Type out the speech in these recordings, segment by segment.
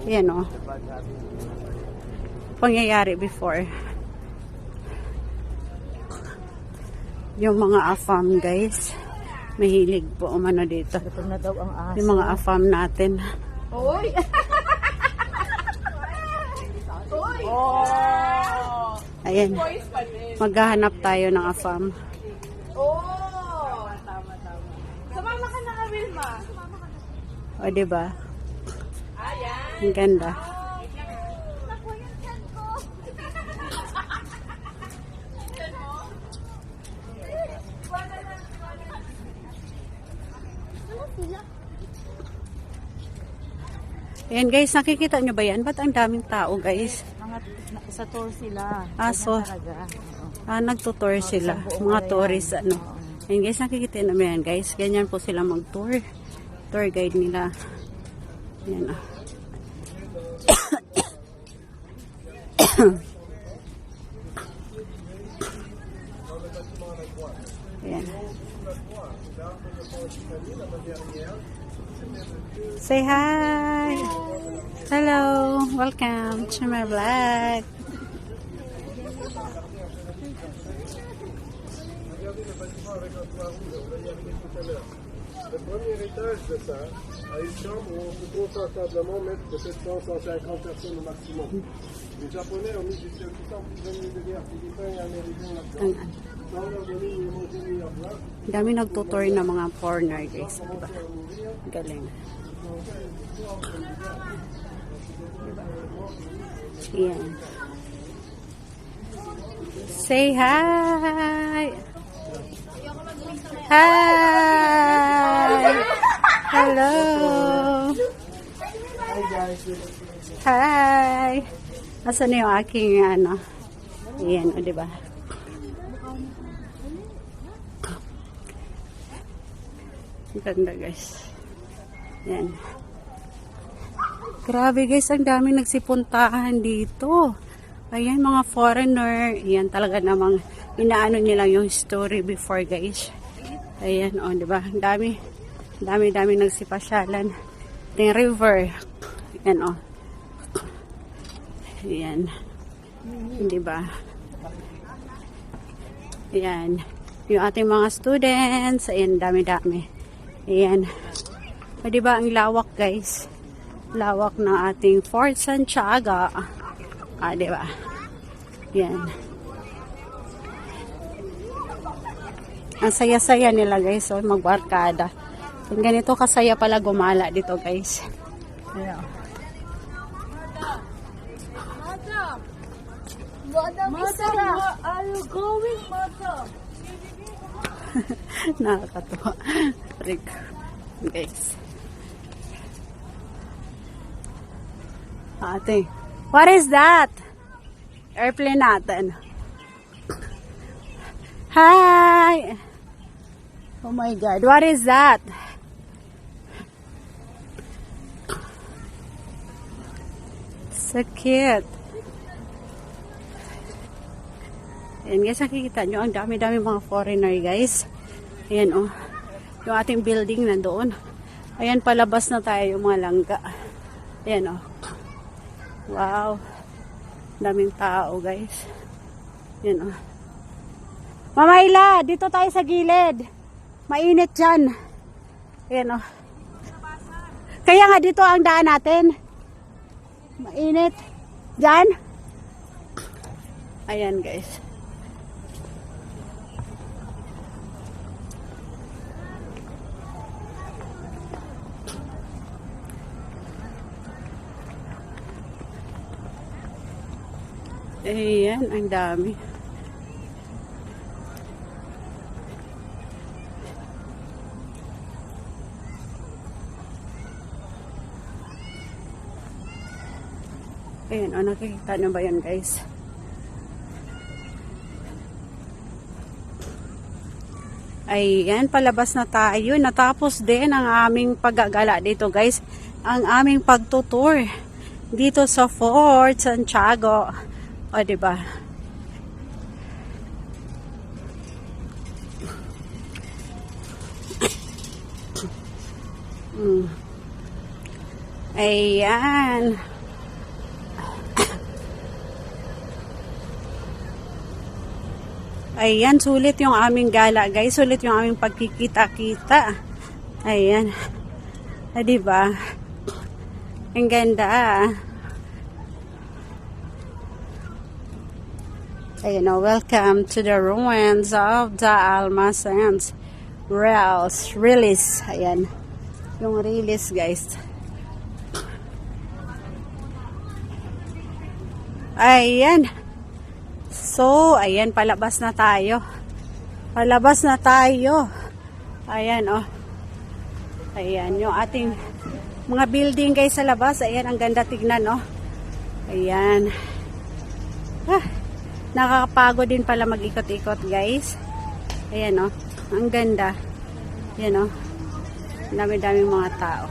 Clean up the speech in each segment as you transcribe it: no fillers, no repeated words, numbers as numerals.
Yan o. Pangyayari before. Yung mga AFAM guys. Mahilig po umano dito. Ito na daw ang aso. Yung mga AFAM natin. Oy! Oy! Oh! Ayan. Maghahanap tayo ng AFAM. Oh! Tama. Sumama ka na ka, Wilma. O diba? Ayan. Ang ganda. Ayan guys, nakikita nyo ba yan? Ba't ang daming tao guys? Mga sa tour sila. Aso. Nagtutour sila. Mga tourist ano. Ayan guys, nakikita nyo ba yan guys? Ganyan po sila mag-tour. Tour guide nila. Ayan ah. Ayan. Say hi! Hello! Welcome to my vlog! Le premier étage de ça a une chambre où on peut confortablement mettre de 700-150 personnes au maximum. Les Japonais ont mis du scientifique en prisonnier de guerre philippins et américains là-dedans. Sans leur donner ni manger ni à boire. Dami nagtutour na mga foreigner guys. Diba? Galing. Yan. Say hi! Hi! Hello! Hi! Asan na yung aking ano? Ayan, o diba? Ang ganda guys. Yan. Grabe guys, ang dami nagsipuntahan dito. Ayan, mga foreigner. Ayan, talaga namang inaano nila yung story before guys. Ayan, o, diba? Ang dami nagsipasyalan. Yung river. Ayan, o. Ayan. Diba? Ayan. Yung ating mga students. Ayan, dami-dami. Ayan. O, diba? Ang lawak guys. Lawak ng ating Fort Santiago. Diba? Ayan. Ang saya-saya nila guys, so magbarkada. Kung ganito kasaya pala gumala dito guys. Ayan. Mata, where are you going, Mata? Nakakatuwa. Rick. Guys. Ate, what is that? Airplane natin. Hi! Oh my God, what is that? So cute. Ayan guys, nakikita nyo, ang dami-dami mga foreigner guys. Ayan oh, yung ating building nandoon. Ayan, palabas na tayo yung mga langga. Ayan oh. Wow. Daming tao guys. Ayan oh. Mama Ila, dito tayo sa gilid. Mainit dyan. Ayan o. Kaya nga dito ang daan natin. Mainit. Dyan. Ayan guys. Ayan, ang dami. Ayan, o, nakikita nyo ba yan guys? Ayan, palabas na tayo. Natapos din ang aming paggagala dito guys. Ang aming pagtutour dito sa Fort Santiago. O, diba? Ayan. Ayan, sulit yung aming gala, guys. Sulit yung aming pagkikita-kita. Ayan. Diba? Ang ganda. Ayan, welcome to the ruins of the Almasens Release. Ayan. Yung release, guys. Ayan. So, ayan, palabas na tayo. Palabas na tayo. Ayan, oh. Ayan, yung ating mga building, guys, sa labas. Ayan, ang ganda tignan, oh. Ayan. Nakakapagod din pala mag-ikot-ikot, guys. Ayan, oh. Ang ganda. Ayan, oh. Dami-daming mga tao.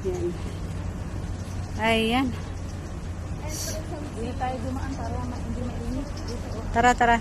Ayan. Ayan. Hindi tayo dumaan para hindi mainit. Tara, tara.